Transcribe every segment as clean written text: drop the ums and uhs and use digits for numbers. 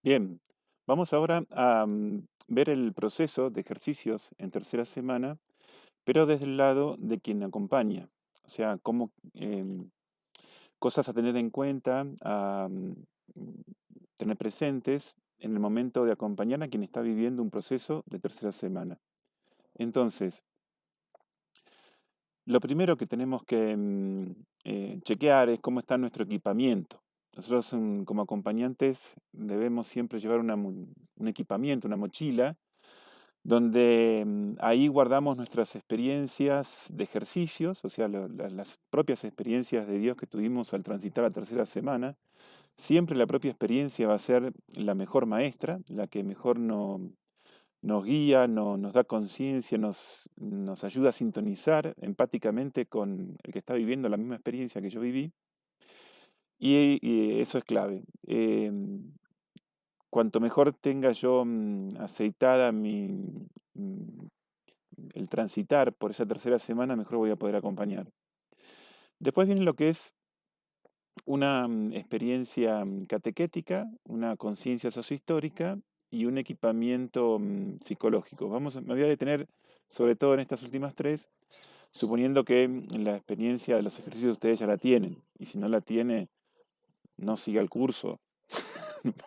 Bien, vamos ahora a ver el proceso de ejercicios en tercera semana, pero desde el lado de quien acompaña. O sea, cómo, cosas a tener en cuenta, mm, tener presentes en el momento de acompañar a quien está viviendo un proceso de tercera semana. Entonces, lo primero que tenemos que chequear es cómo está nuestro equipamiento. Nosotros como acompañantes debemos siempre llevar un equipamiento, una mochila, donde ahí guardamos nuestras experiencias de ejercicios, o sea, las propias experiencias de Dios que tuvimos al transitar la tercera semana. Siempre la propia experiencia va a ser la mejor maestra, la que mejor nos guía, nos da conciencia, nos ayuda a sintonizar empáticamente con el que está viviendo la misma experiencia que yo viví, y eso es clave. Cuanto mejor tenga yo aceitada mm, el transitar por esa tercera semana, mejor voy a poder acompañar. Después viene lo que es una experiencia catequética, una conciencia sociohistórica y un equipamiento psicológico. Me voy a detener sobre todo en estas últimas tres, suponiendo que la experiencia de los ejercicios ustedes ya la tienen. Y si no la tiene, no siga el curso.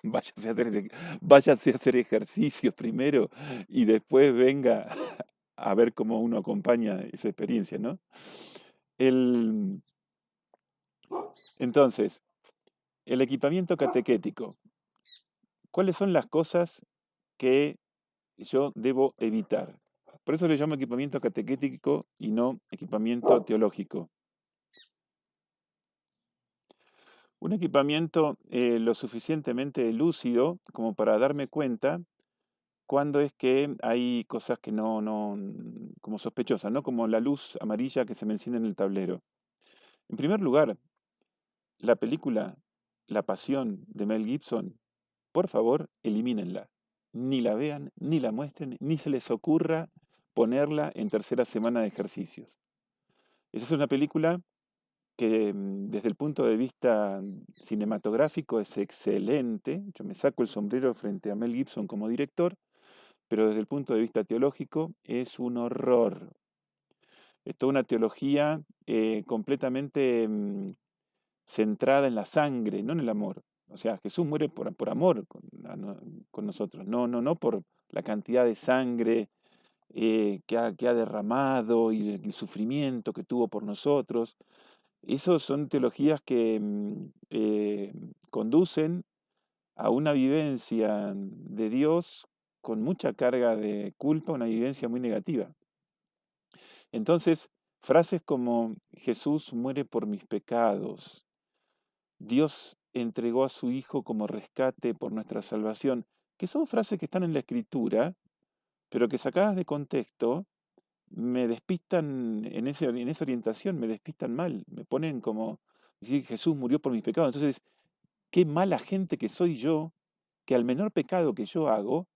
Váyase a hacer, váyase a hacer ejercicios primero y después venga a ver cómo uno acompaña esa experiencia, ¿no? El, entonces, el equipamiento catequético. ¿Cuáles son las cosas que yo debo evitar? Por eso le llamo equipamiento catequético y no equipamiento teológico. Un equipamiento lo suficientemente lúcido como para darme cuenta cuando es que hay cosas que como sospechosas, ¿no? Como la luz amarilla que se me enciende en el tablero. En primer lugar, la película La Pasión de Mel Gibson, por favor, elimínenla. Ni la vean, ni la muestren, ni se les ocurra ponerla en tercera semana de ejercicios. Esa es una película que desde el punto de vista cinematográfico es excelente. Yo me saco el sombrero frente a Mel Gibson como director, pero desde el punto de vista teológico es un horror. Es toda una teología completamente centrada en la sangre, no en el amor. O sea, Jesús muere por amor con nosotros, no por la cantidad de sangre que ha derramado y el sufrimiento que tuvo por nosotros. Esos son teologías que conducen a una vivencia de Dios con mucha carga de culpa, una vivencia muy negativa. Entonces, frases como Jesús muere por mis pecados, Dios entregó a su Hijo como rescate por nuestra salvación, que son frases que están en la Escritura, pero que sacadas de contexto me despistan en esa orientación, me despistan mal, me ponen como decir Jesús murió por mis pecados. Entonces, qué mala gente que soy yo, que al menor pecado que yo hago,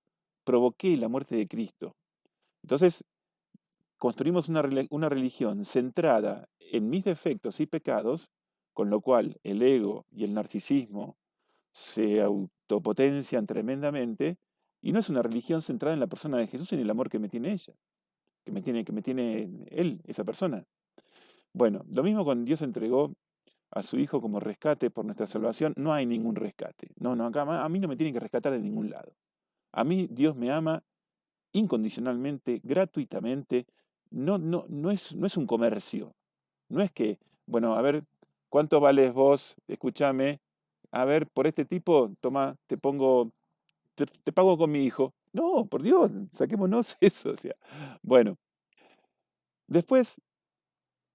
provoqué la muerte de Cristo. Entonces, construimos una religión centrada en mis defectos y pecados, con lo cual el ego y el narcisismo se autopotencian tremendamente, y no es una religión centrada en la persona de Jesús y en el amor que me tiene ella, que me tiene él, esa persona. Bueno, lo mismo cuando Dios entregó a su Hijo como rescate por nuestra salvación, no hay ningún rescate. No, no, acá a mí no me tienen que rescatar de ningún lado. A mí Dios me ama incondicionalmente, gratuitamente. No es un comercio. No es que, bueno, a ver, ¿cuánto vales vos? Escúchame. A ver, por este tipo, toma, te pago con mi hijo. No, por Dios, saquémonos eso. O sea, bueno, después,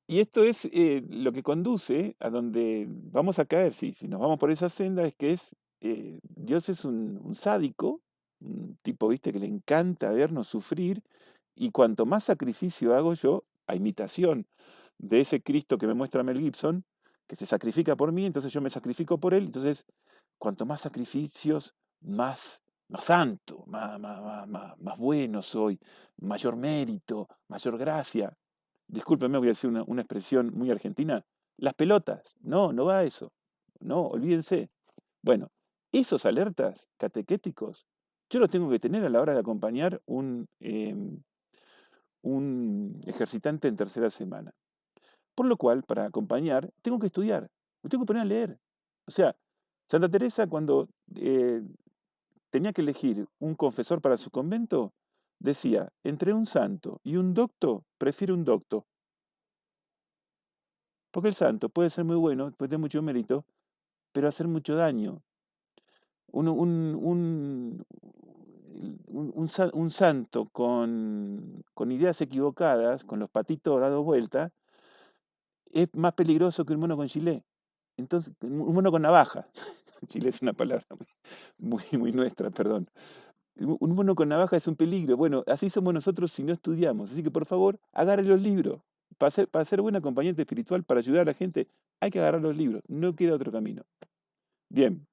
y esto es lo que conduce a donde vamos a caer, sí, si nos vamos por esa senda, es que Dios es un sádico, un tipo, viste, que le encanta vernos sufrir, y cuanto más sacrificio hago yo, a imitación de ese Cristo que me muestra Mel Gibson, que se sacrifica por mí, entonces yo me sacrifico por él, entonces cuanto más sacrificios, más santo, más bueno soy, mayor mérito, mayor gracia. Discúlpeme, voy a decir una expresión muy argentina. Las pelotas. No, no va a eso. No, olvídense. Bueno, Esos alertas catequéticos, yo los tengo que tener a la hora de acompañar un ejercitante en tercera semana. Por lo cual, para acompañar, tengo que estudiar, me tengo que poner a leer. O sea, Santa Teresa cuando tenía que elegir un confesor para su convento, decía, entre un santo y un docto, prefiero un docto. Porque el santo puede ser muy bueno, puede tener mucho mérito, pero hacer mucho daño. Un santo con ideas equivocadas, con los patitos dados vuelta, es más peligroso que un mono con gilet. Entonces, un mono con navaja. Chile es una palabra muy nuestra, perdón. Un mono con navaja es un peligro. Bueno, así somos nosotros si no estudiamos. Así que por favor, agarre los libros. Para ser buen acompañante espiritual, para ayudar a la gente, hay que agarrar los libros. No queda otro camino. Bien,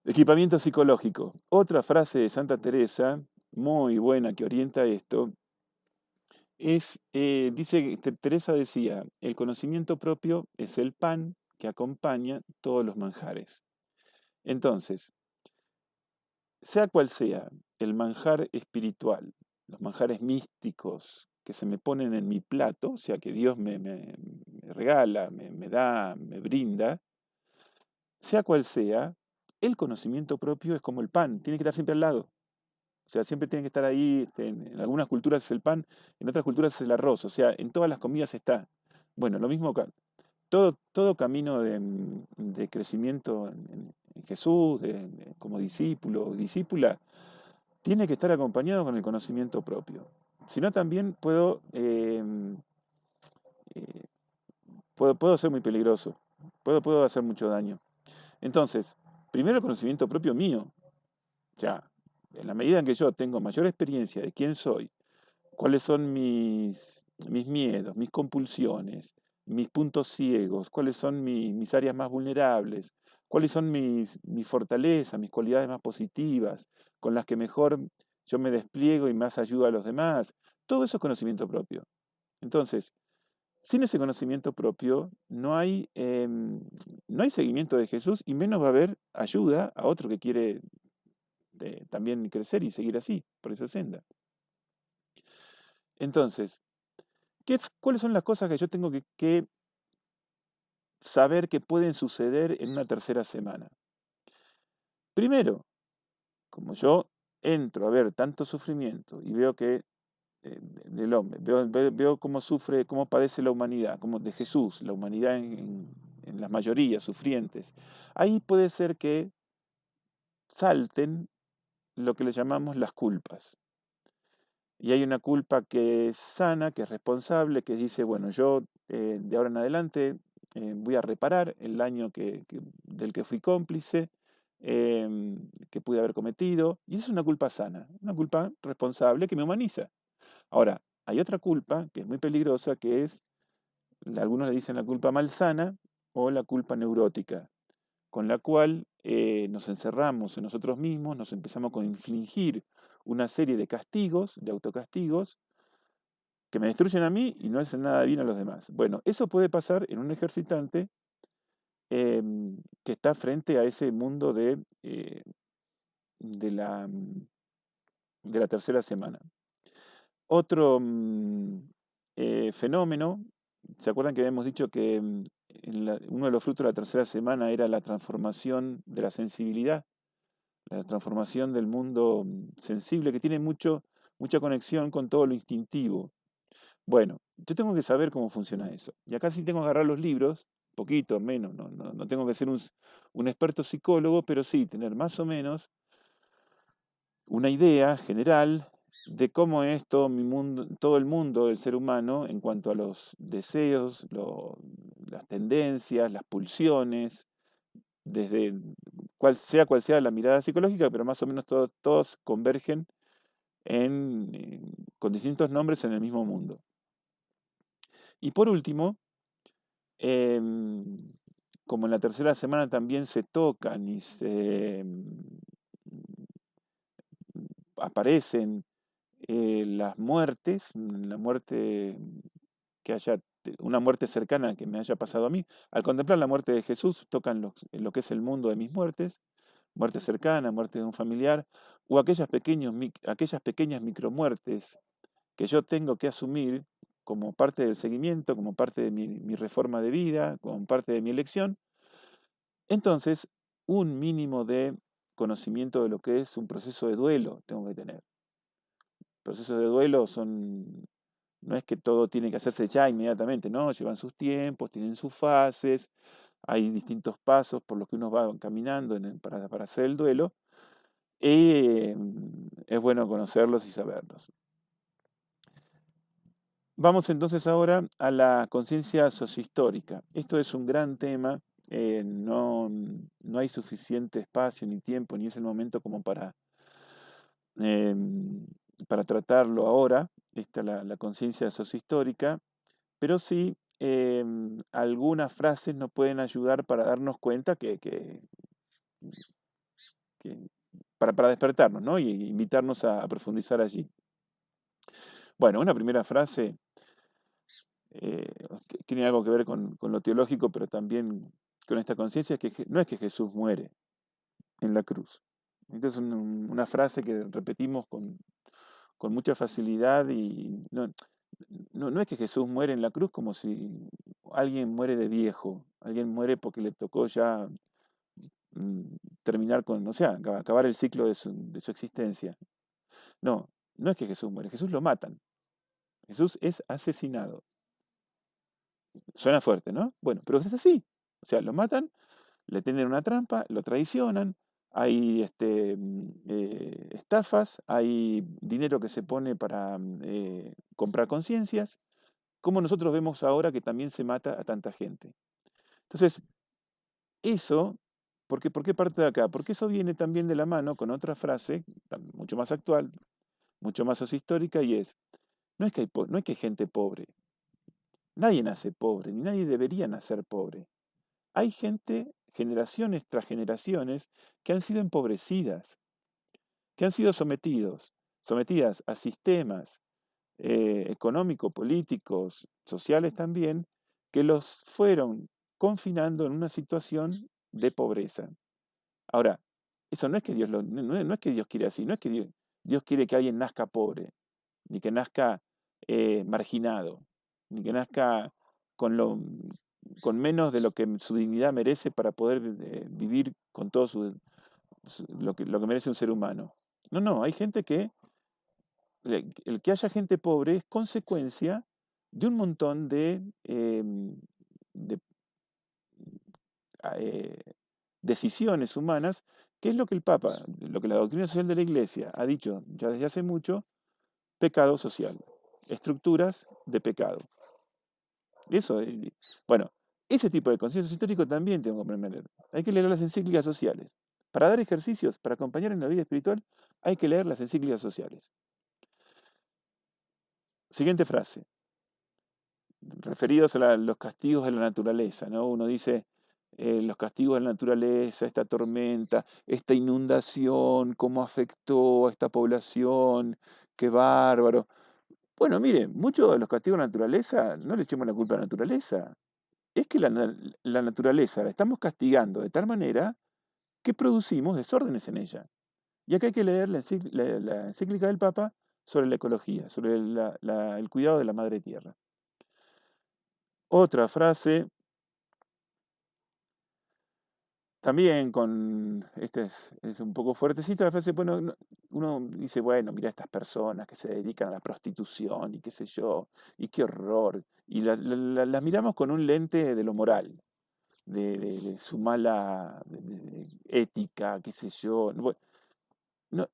equipamiento psicológico. Otra frase de Santa Teresa, muy buena, que orienta esto, dice, Teresa decía, el conocimiento propio es el pan que acompaña todos los manjares. Entonces, sea cual sea el manjar espiritual, los manjares místicos que se me ponen en mi plato, o sea, que Dios me regala, me da, me brinda, sea cual sea, el conocimiento propio es como el pan, tiene que estar siempre al lado. O sea, siempre tiene que estar ahí, en algunas culturas es el pan, en otras culturas es el arroz, o sea, en todas las comidas está. Bueno, lo mismo acá. Todo camino de crecimiento en Jesús, como discípulo o discípula, tiene que estar acompañado con el conocimiento propio. Si no, también eh, puedo ser muy peligroso, puedo hacer mucho daño. Entonces, primero el conocimiento propio mío. O sea, en la medida en que yo tengo mayor experiencia de quién soy, cuáles son mis miedos, mis compulsiones, mis puntos ciegos, cuáles son mis áreas más vulnerables, cuáles son mis fortalezas, mis cualidades más positivas, con las que mejor yo me despliego y más ayudo a los demás. Todo eso es conocimiento propio. Entonces, sin ese conocimiento propio no hay seguimiento de Jesús y menos va a haber ayuda a otro que quiere también crecer y seguir así, por esa senda. Entonces, ¿cuáles son las cosas que yo tengo que saber que pueden suceder en una tercera semana? Primero, como yo entro a ver tanto sufrimiento y veo que del hombre, veo cómo sufre, cómo padece la humanidad, como de Jesús, la humanidad en las mayorías sufrientes, ahí puede ser que salten lo que le llamamos las culpas. Y hay una culpa que es sana, que es responsable, que dice, bueno, yo de ahora en adelante voy a reparar el daño del que fui cómplice, que pude haber cometido. Y es una culpa sana, una culpa responsable que me humaniza. Ahora, hay otra culpa que es muy peligrosa, que es, algunos le dicen la culpa malsana o la culpa neurótica, con la cual nos encerramos en nosotros mismos, nos empezamos a infligir una serie de castigos, de autocastigos, que me destruyen a mí y no hacen nada bien a los demás. Bueno, eso puede pasar en un ejercitante que está frente a ese mundo de la, de la tercera semana. Otro fenómeno, ¿se acuerdan que habíamos dicho que uno de los frutos de la tercera semana era la transformación de la sensibilidad? La transformación del mundo sensible que tiene mucha conexión con todo lo instintivo. Bueno, yo tengo que saber cómo funciona eso. Y acá sí tengo que agarrar los libros, poquito, menos, no tengo que ser un experto psicólogo, pero sí tener más o menos una idea general de cómo es todo mi mundo, todo el mundo del ser humano en cuanto a los deseos, las tendencias, las pulsiones, desde cual sea la mirada psicológica, pero más o menos todos convergen con distintos nombres en el mismo mundo. Y por último, em, como en la tercera semana también se tocan y aparecen las muertes, la muerte que haya una muerte cercana que me haya pasado a mí. Al contemplar la muerte de Jesús, tocan lo que es el mundo de mis muertes, muerte cercana, muerte de un familiar, o aquellas pequeñas micromuertes que yo tengo que asumir como parte del seguimiento, como parte de mi reforma de vida, como parte de mi elección. Entonces, un mínimo de conocimiento de lo que es un proceso de duelo tengo que tener. Procesos de duelo no es que todo tiene que hacerse ya inmediatamente, no, llevan sus tiempos, tienen sus fases, hay distintos pasos por los que uno va caminando para hacer el duelo, y es bueno conocerlos y saberlos. Vamos entonces ahora a la conciencia sociohistórica. Esto es un gran tema, no hay suficiente espacio ni tiempo, ni es el momento como para tratarlo ahora, la conciencia sociohistórica, pero sí algunas frases nos pueden ayudar para darnos cuenta que- para despertarnos, ¿no? Y invitarnos a profundizar allí. Bueno, una primera frase eh, que tiene algo que ver con lo teológico, pero también con esta conciencia, es que no es que Jesús muere en la cruz. Entonces una frase que repetimos con mucha facilidad y no es que Jesús muere en la cruz como si alguien muere de viejo, alguien muere porque le tocó ya mm, terminar o sea, acabar el ciclo de su existencia. No, no es que Jesús muere, Jesús lo matan. Jesús es asesinado. Suena fuerte, ¿no? Bueno, pero es así. O sea, lo matan, le tienden una trampa, lo traicionan, hay estafas, hay dinero que se pone para comprar conciencias, como nosotros vemos ahora que también se mata a tanta gente. Entonces, eso, ¿por qué parte de acá? Porque eso viene también de la mano con otra frase, mucho más actual, mucho más sociohistórica, y es, no es que hay gente pobre, nadie nace pobre, ni nadie debería nacer pobre. Hay gente, generaciones tras generaciones, que han sido empobrecidas, que han sido sometidas a sistemas económicos, políticos, sociales también, que los fueron confinando en una situación de pobreza. Ahora, eso no es que no es que Dios quiere así, no es que Dios quiere que alguien nazca pobre, ni que nazca marginado, ni que nazca con, lo, con menos de lo que su dignidad merece para poder vivir con todo lo que merece un ser humano. No, hay gente que, el que haya gente pobre es consecuencia de un montón de eh, decisiones humanas, que es lo que el Papa, lo que la doctrina social de la Iglesia ha dicho ya desde hace mucho, pecado social, estructuras de pecado. Eso, bueno, ese tipo de conciencia histórico también tengo que aprender. Hay que leer las encíclicas sociales. Para dar ejercicios, para acompañar en la vida espiritual, hay que leer las encíclicas sociales. Siguiente frase, referidos a los castigos de la naturaleza, ¿no? Uno dice, los castigos de la naturaleza, esta tormenta, esta inundación, cómo afectó a esta población, qué bárbaro. Bueno, mire, muchos de los castigos de la naturaleza, no le echemos la culpa a la naturaleza. Es que la naturaleza la estamos castigando de tal manera que producimos desórdenes en ella. Y acá hay que leer la encíclica del Papa sobre la ecología, sobre el cuidado de la madre tierra. Otra frase, también es un poco fuertecita la frase, bueno, uno dice, bueno, mira estas personas que se dedican a la prostitución y qué sé yo, y qué horror. Y las miramos con un lente de lo moral, de su mala de ética, qué sé yo. Bueno,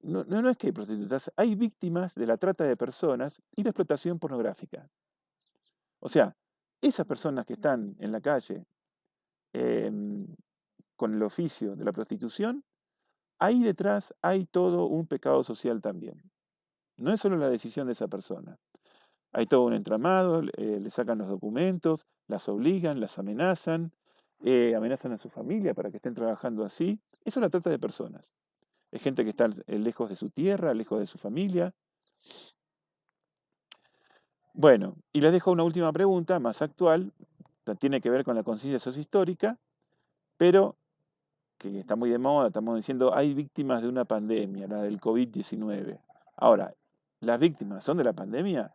no es que hay prostitutas, hay víctimas de la trata de personas y la explotación pornográfica. O sea, esas personas que están en la calle em, con el oficio de la prostitución, ahí detrás hay todo un pecado social también. No es solo la decisión de esa persona. Hay todo un entramado, le sacan los documentos, las obligan, las amenazan, amenazan a su familia para que estén trabajando así. Eso es la trata de personas. Es gente que está lejos de su tierra, lejos de su familia. Bueno, y les dejo una última pregunta, más actual, tiene que ver con la conciencia sociohistórica, pero que está muy de moda, estamos diciendo, hay víctimas de una pandemia, la del COVID-19. Ahora, ¿las víctimas son de la pandemia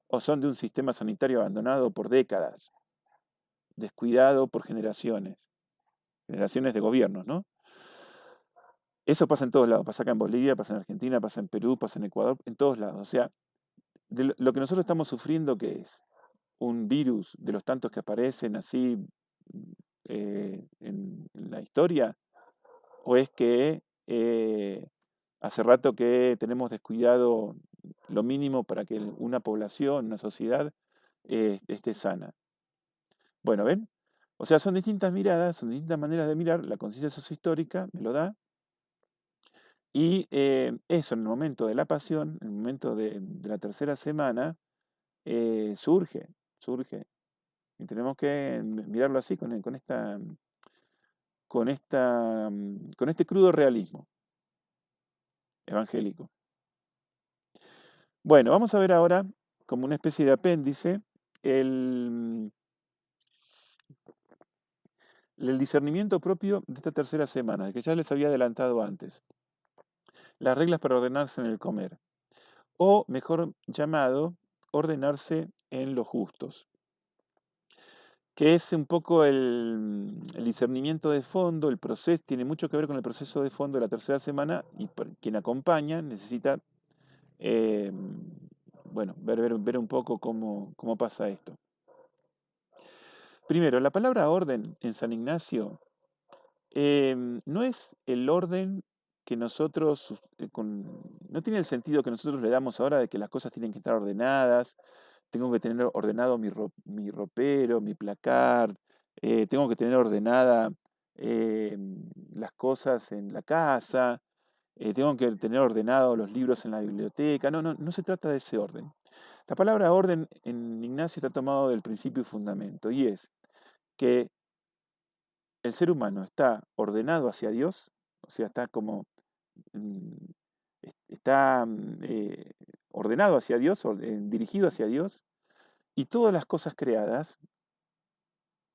o son de un sistema sanitario abandonado por décadas, descuidado por generaciones de gobiernos, ¿no? Eso pasa en todos lados, pasa acá en Bolivia, pasa en Argentina, pasa en Perú, pasa en Ecuador, en todos lados. O sea, de lo que nosotros estamos sufriendo, ¿qué es? Un virus de los tantos que aparecen así en la historia, o es que hace rato que tenemos descuidado lo mínimo para que una población, una sociedad esté sana. Bueno, ¿ven? O sea, son distintas miradas, son distintas maneras de mirar, la conciencia sociohistórica me lo da, y eso en el momento de la pasión, en el momento de la tercera semana, surge. Y tenemos que mirarlo así, con este crudo realismo evangélico. Bueno, vamos a ver ahora, como una especie de apéndice, el, el discernimiento propio de esta tercera semana, que ya les había adelantado antes. Las reglas para ordenarse en el comer, o mejor llamado, ordenarse en los justos, que es un poco el discernimiento de fondo, el proceso, tiene mucho que ver con el proceso de fondo de la tercera semana, y quien acompaña necesita, eh, bueno, ver un poco cómo pasa esto. Primero, la palabra orden en San Ignacio no es el orden que nosotros, no tiene el sentido que nosotros le damos ahora de que las cosas tienen que estar ordenadas, tengo que tener ordenado mi ropero, mi placard, tengo que tener ordenada las cosas en la casa, tengo que tener ordenados los libros en la biblioteca. No, no, no se trata de ese orden. La palabra orden en Ignacio está tomado del principio y fundamento, y es que el ser humano está ordenado hacia Dios, o sea, está como, mm, está ordenado hacia Dios, dirigido hacia Dios, y todas las cosas creadas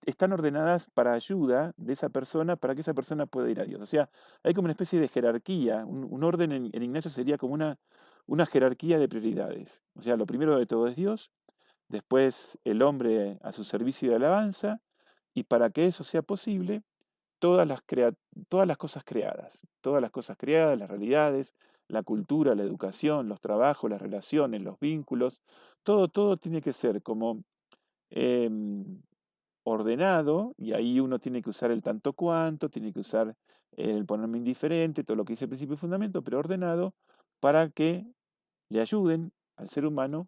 están ordenadas para ayuda de esa persona, para que esa persona pueda ir a Dios. O sea, hay como una especie de jerarquía, un orden en Ignacio sería como una jerarquía de prioridades. O sea, lo primero de todo es Dios, después el hombre a su servicio y alabanza, y para que eso sea posible, todas las, todas las cosas creadas, las realidades, la cultura, la educación, los trabajos, las relaciones, los vínculos, todo tiene que ser como em, ordenado, y ahí uno tiene que usar el tanto cuanto, tiene que usar el ponerme indiferente, todo lo que dice el principio y fundamento, pero ordenado para que le ayuden al ser humano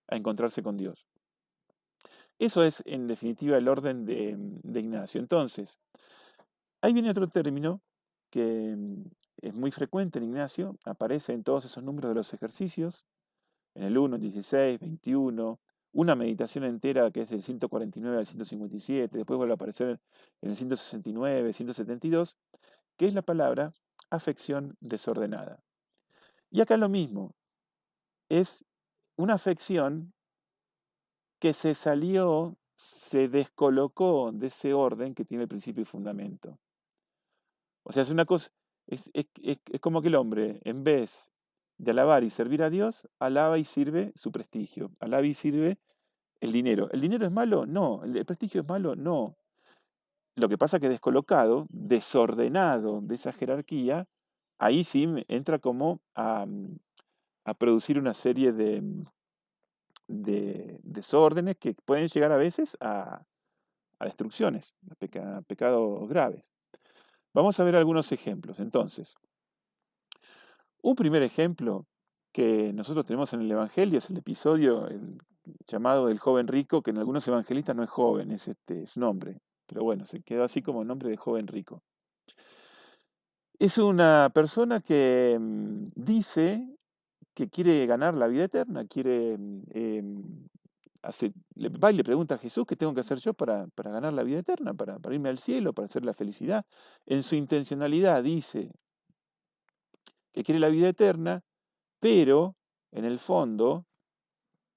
a encontrarse con Dios. Eso es, en definitiva, el orden de Ignacio. Entonces, ahí viene otro término que es muy frecuente en Ignacio, aparece en todos esos números de los ejercicios, en el 1, 16, 21, una meditación entera que es del 149 al 157, después vuelve a aparecer en el 169, 172, que es la palabra afección desordenada. Y acá lo mismo, es una afección que se salió, se descolocó de ese orden que tiene el principio y fundamento. O sea, es una cosa, es como que el hombre, en vez de alabar y servir a Dios, alaba y sirve su prestigio, alaba y sirve el dinero. ¿El dinero es malo? No. ¿El prestigio es malo? No. Lo que pasa es que descolocado, desordenado de esa jerarquía, ahí sí entra como a producir una serie de desórdenes que pueden llegar a veces a destrucciones, a pecados graves. Vamos a ver algunos ejemplos. Entonces, un primer ejemplo que nosotros tenemos en el Evangelio es el episodio llamado del joven rico, que en algunos evangelistas no es joven, es nombre. Pero bueno, se quedó así como nombre de joven rico. Es una persona que dice que quiere ganar la vida eterna, quiere, va y le pregunta a Jesús qué tengo que hacer yo para ganar la vida eterna, para irme al cielo, para hacer la felicidad. En su intencionalidad dice que quiere la vida eterna, pero en el fondo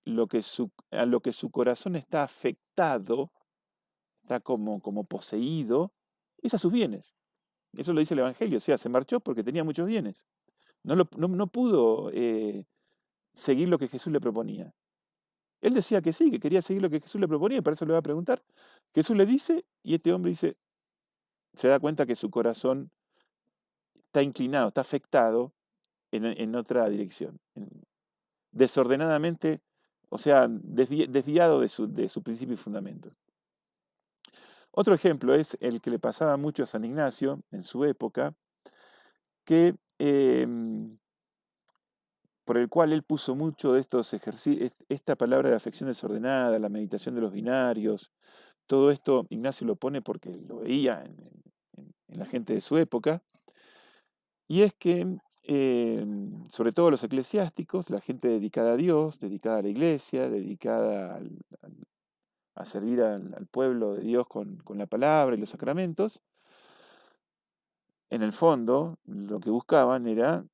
a lo que su corazón está afectado, está como poseído, es a sus bienes. Eso lo dice el Evangelio, o sea, se marchó porque tenía muchos bienes. No pudo seguir lo que Jesús le proponía. Él decía que sí, que quería seguir lo que Jesús le proponía, y para eso le va a preguntar. Jesús le dice, y este hombre dice, se da cuenta que su corazón está inclinado, está afectado en otra dirección, desordenadamente, o sea, desviado de su principio y fundamento. Otro ejemplo es el que le pasaba mucho a San Ignacio en su época, que por el cual él puso mucho de estos ejercicios, esta palabra de afección desordenada, la meditación de los binarios, todo esto Ignacio lo pone porque lo veía en la gente de su época, y es que sobre todo los eclesiásticos, la gente dedicada a Dios, dedicada a la iglesia, dedicada a servir al pueblo de Dios con la palabra y los sacramentos, en el fondo lo que buscaban era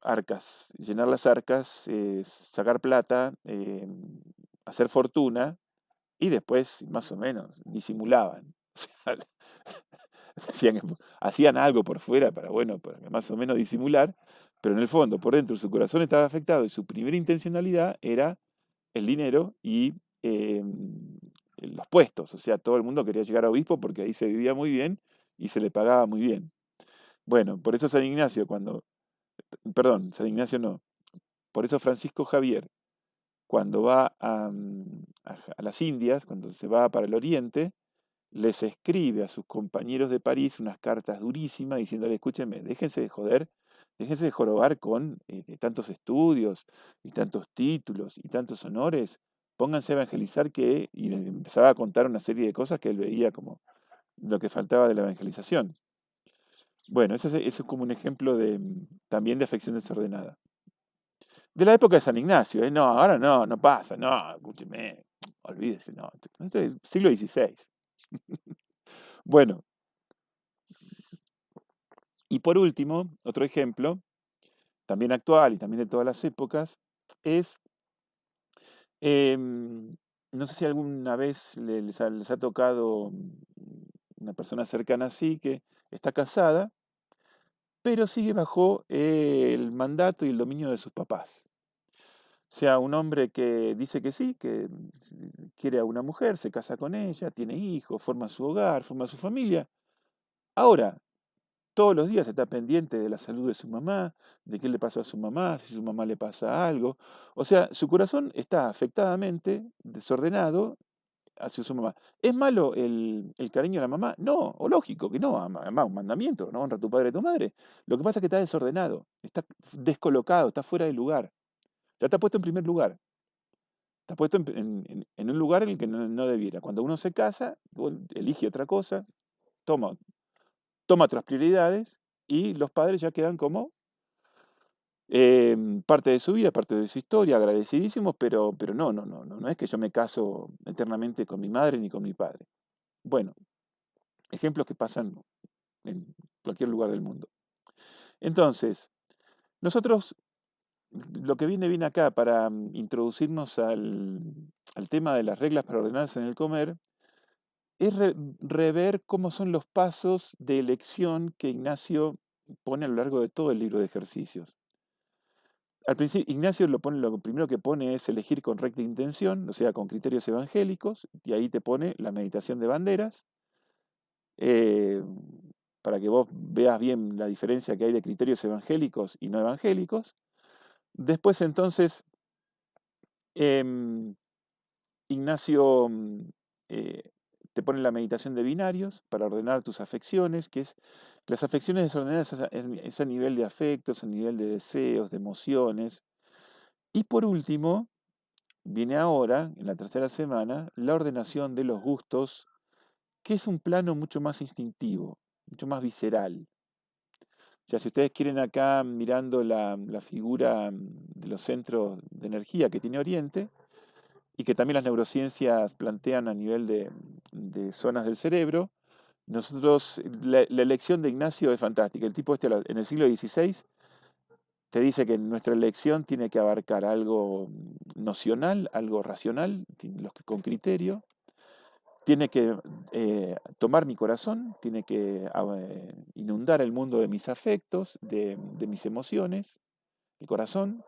arcas, llenar las arcas, sacar plata, hacer fortuna y después más o menos disimulaban. O sea, hacían algo por fuera para, bueno, para más o menos disimular, pero en el fondo, por dentro, su corazón estaba afectado y su primera intencionalidad era el dinero y los puestos. O sea, todo el mundo quería llegar a obispo porque ahí se vivía muy bien y se le pagaba muy bien. Bueno, por eso San Ignacio, perdón, San Ignacio no, por eso Francisco Javier, cuando va a las Indias, cuando se va para el Oriente, les escribe a sus compañeros de París unas cartas durísimas diciéndole, escúchenme, déjense de joder, déjense de jorobar con de tantos estudios y tantos títulos y tantos honores, pónganse a evangelizar y le empezaba a contar una serie de cosas que él veía como lo que faltaba de la evangelización. Bueno, ese es como un ejemplo también de afección desordenada. De la época de San Ignacio, ¿eh? No, ahora no pasa, no, escúcheme, olvídese, no, esto es el siglo XVI. Bueno, y por último, otro ejemplo, también actual y también de todas las épocas, es, em, no sé si alguna vez les ha tocado una persona cercana así que está casada, pero sigue bajo el mandato y el dominio de sus papás. O sea, un hombre que dice que sí, que quiere a una mujer, se casa con ella, tiene hijos, forma su hogar, forma su familia. Ahora, todos los días está pendiente de la salud de su mamá, de qué le pasó a su mamá, si su mamá le pasa algo. O sea, su corazón está afectadamente desordenado hacia su mamá. ¿Es malo el cariño de la mamá? No, o lógico que no, además un mandamiento, no honra a tu padre y a tu madre. Lo que pasa es que está desordenado, está descolocado, está fuera de lugar. Ya está puesto en primer lugar. Está puesto en un lugar en el que no debiera. Cuando uno se casa, elige otra cosa, toma, toma otras prioridades y los padres ya quedan como parte de su vida, parte de su historia, agradecidísimos, pero no es que yo me caso eternamente con mi madre ni con mi padre. Bueno, ejemplos que pasan en cualquier lugar del mundo. Entonces, nosotros lo que viene acá para introducirnos al tema de las reglas para ordenarse en el comer, es rever cómo son los pasos de elección que Ignacio pone a lo largo de todo el libro de ejercicios. Al principio, Ignacio lo primero que pone es elegir con recta intención, o sea, con criterios evangélicos, y ahí te pone la meditación de banderas, eh, para que vos veas bien la diferencia que hay de criterios evangélicos y no evangélicos. Después, entonces, em, Ignacio eh, te pone la meditación de binarios para ordenar tus afecciones, que es las afecciones desordenadas es a nivel de afectos, a nivel de deseos, de emociones. Y por último, viene ahora, en la tercera semana, la ordenación de los gustos, que es un plano mucho más instintivo, mucho más visceral. O sea, si ustedes quieren acá mirando la figura de los centros de energía que tiene Oriente, y que también las neurociencias plantean a nivel de zonas del cerebro, la elección de Ignacio es fantástica. El tipo este en el siglo XVI te dice que nuestra elección tiene que abarcar algo nocional, algo racional, con criterio, tiene que tomar mi corazón, tiene que inundar el mundo de mis afectos, de mis emociones, el corazón,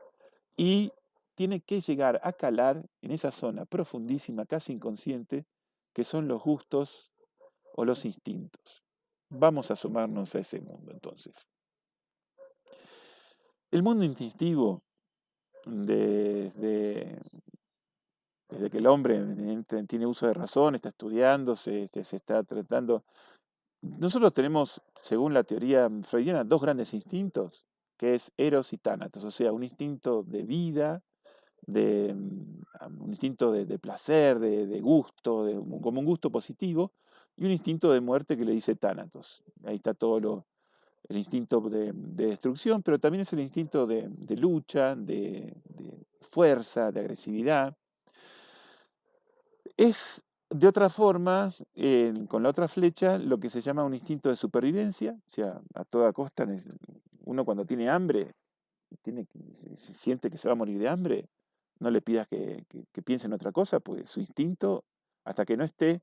y tiene que llegar a calar en esa zona profundísima, casi inconsciente, que son los gustos o los instintos. Vamos a asomarnos a ese mundo entonces. El mundo instintivo, desde, desde que el hombre tiene uso de razón, está estudiando, se está tratando. Nosotros tenemos, según la teoría freudiana, dos grandes instintos, que es Eros y Tánatos, o sea, un instinto de vida, un instinto de placer, de gusto, como un gusto positivo, y un instinto de muerte que le dice Tánatos. Ahí está todo el instinto de destrucción, pero también es el instinto de lucha, de fuerza, de agresividad. Es de otra forma, con la otra flecha, lo que se llama un instinto de supervivencia, o sea, a toda costa, uno cuando tiene hambre, si siente que se va a morir de hambre, no le pidas que piense en otra cosa, pues su instinto, hasta que no esté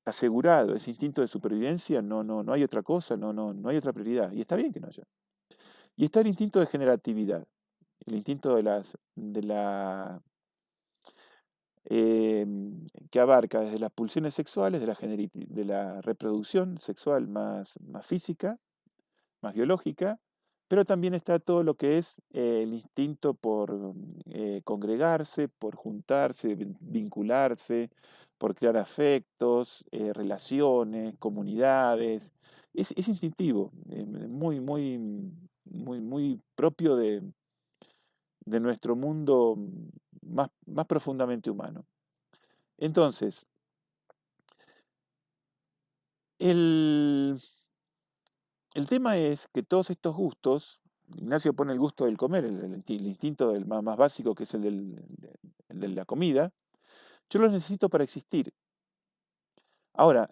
asegurado ese instinto de supervivencia, no hay otra cosa, no hay otra prioridad. Y está bien que no haya. Y está el instinto de generatividad, el instinto de la que abarca desde las pulsiones sexuales, de la reproducción sexual más física, más biológica, pero también está todo lo que es el instinto por congregarse, por juntarse, vincularse, por crear afectos, relaciones, comunidades. Es instintivo, muy propio de nuestro mundo más profundamente humano. Entonces, el, el tema es que todos estos gustos, Ignacio pone el gusto del comer, el instinto del más básico, que es el de la comida, yo los necesito para existir. Ahora,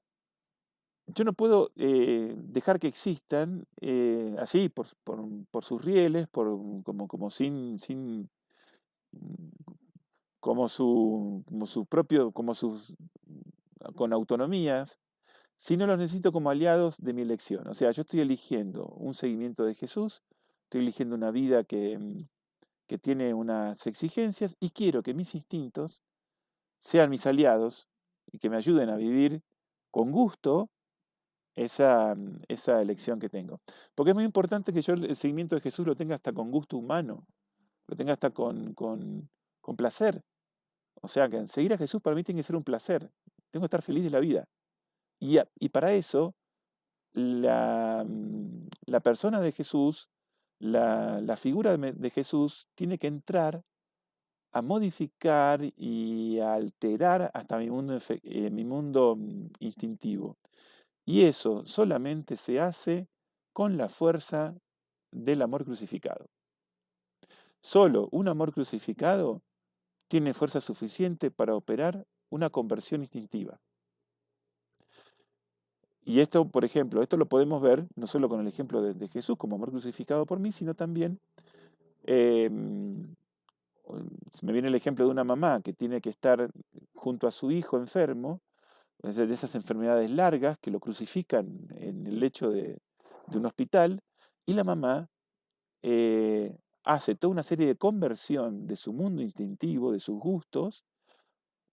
yo no puedo dejar que existan así, por sus rieles, como sin como su propio, con autonomías, sino los necesito como aliados de mi elección. O sea, yo estoy eligiendo un seguimiento de Jesús, estoy eligiendo una vida que tiene unas exigencias y quiero que mis instintos sean mis aliados y que me ayuden a vivir con gusto esa elección que tengo. Porque es muy importante que yo el seguimiento de Jesús lo tenga hasta con gusto humano, lo tenga hasta con placer. O sea, que seguir a Jesús para mí tiene que ser un placer. Tengo que estar feliz de la vida. Y para eso, la persona de Jesús, la figura de Jesús, tiene que entrar a modificar y a alterar hasta mi mundo instintivo. Y eso solamente se hace con la fuerza del amor crucificado. Solo un amor crucificado tiene fuerza suficiente para operar una conversión instintiva. Y esto, por ejemplo, esto lo podemos ver no solo con el ejemplo de Jesús como amor crucificado por mí, sino también, em, me viene el ejemplo de una mamá que tiene que estar junto a su hijo enfermo, de esas enfermedades largas que lo crucifican en el lecho de un hospital, y la mamá hace toda una serie de conversión de su mundo instintivo, de sus gustos,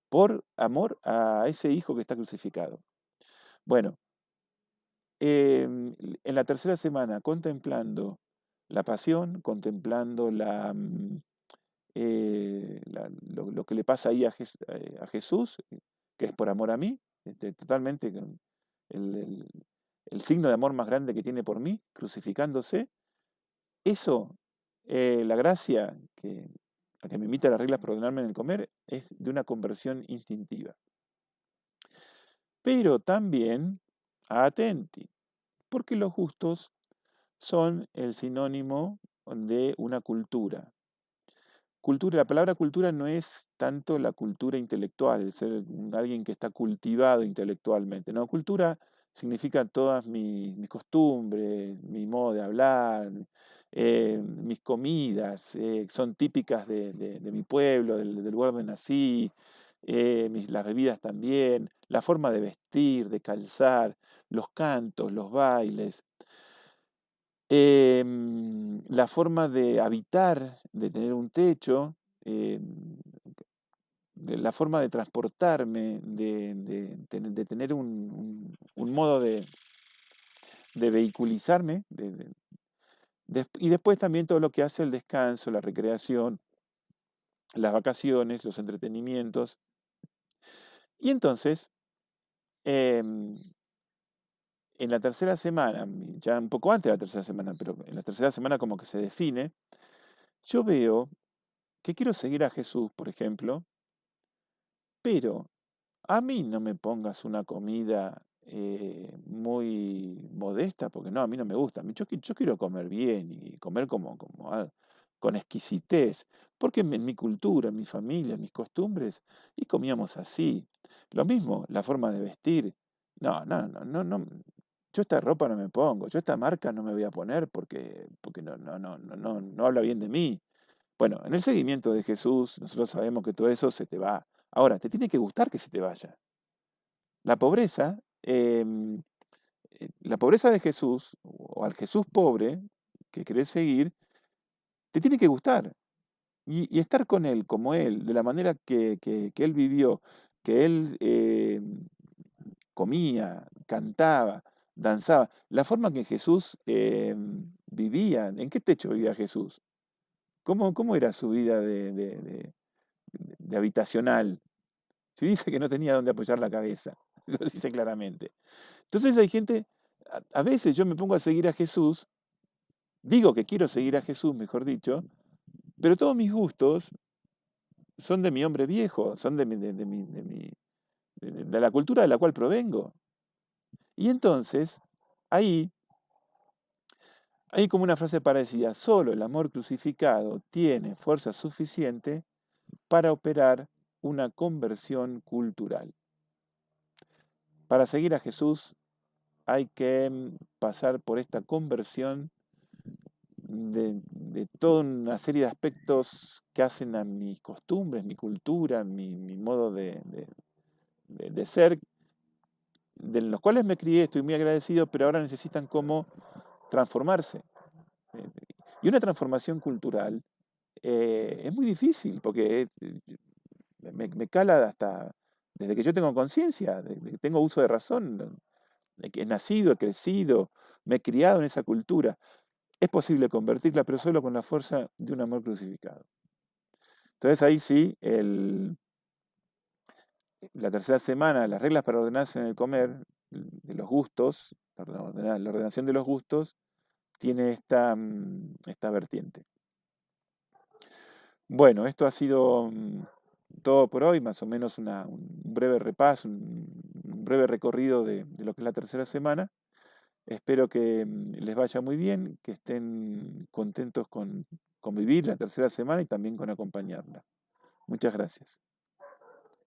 por amor a ese hijo que está crucificado. Bueno, en la tercera semana, contemplando la pasión, contemplando lo que le pasa ahí a Jesús, que es por amor a mí, totalmente el, el- el signo de amor más grande que tiene por mí, crucificándose, eso, la gracia a que me imita las reglas para ordenarme en el comer, es de una conversión instintiva. Pero también, atenti, porque los gustos son el sinónimo de una cultura. La palabra cultura no es tanto la cultura intelectual, el ser alguien que está cultivado intelectualmente. No, cultura significa todas mis costumbres, mi modo de hablar, mis comidas son típicas de mi pueblo, del lugar donde nací, las bebidas también, la forma de vestir, de calzar, los cantos, los bailes, la forma de habitar, de tener un techo, de la forma de transportarme, de tener un modo de vehiculizarme, y después también todo lo que hace el descanso, la recreación, las vacaciones, los entretenimientos. Y entonces, em, en la tercera semana, ya un poco antes de la tercera semana, pero en la tercera semana como que se define, yo veo que quiero seguir a Jesús, por ejemplo, pero a mí no me pongas una comida muy modesta, porque no, a mí no me gusta. Yo quiero comer bien y comer con exquisitez, porque en mi cultura, en mi familia, en mis costumbres, y comíamos así. Lo mismo, la forma de vestir. No, no, no, no, no. Yo esta ropa no me pongo, yo esta marca no me voy a poner porque no habla bien de mí. Bueno, en el seguimiento de Jesús, nosotros sabemos que todo eso se te va. Ahora, te tiene que gustar que se te vaya. La pobreza, la pobreza de Jesús, o al Jesús pobre que querés seguir, te tiene que gustar. Y estar con Él, como Él, de la manera que Él vivió, que Él comía, cantaba, danzaba, la forma que Jesús vivía, ¿en qué techo vivía Jesús? ¿Cómo era su vida de habitacional? Si dice que no tenía dónde apoyar la cabeza, lo dice claramente. Entonces hay gente, a veces yo me pongo a seguir a Jesús, digo que quiero seguir a Jesús, mejor dicho, pero todos mis gustos son de mi hombre viejo, son de la cultura de la cual provengo. Y entonces, ahí hay como una frase parecida, solo el amor crucificado tiene fuerza suficiente para operar una conversión cultural. Para seguir a Jesús hay que pasar por esta conversión de toda una serie de aspectos que hacen a mis costumbres, mi cultura, mi modo de ser, de los cuales me crié, estoy muy agradecido, pero ahora necesitan como transformarse. Eh, Y una transformación cultural es muy difícil, porque me cala hasta desde que yo tengo conciencia, desde que tengo uso de razón, ¿no? De que he nacido, he crecido, me he criado en esa cultura. Es posible convertirla, pero solo con la fuerza de un amor crucificado. Entonces ahí sí, la tercera semana, las reglas para ordenarse en el comer, de los gustos, la ordenación de los gustos, tiene esta vertiente. Bueno, esto ha sido todo por hoy, más o menos un breve repaso, un breve recorrido de lo que es la tercera semana. Espero que les vaya muy bien, que estén contentos con vivir la tercera semana y también con acompañarla. Muchas gracias.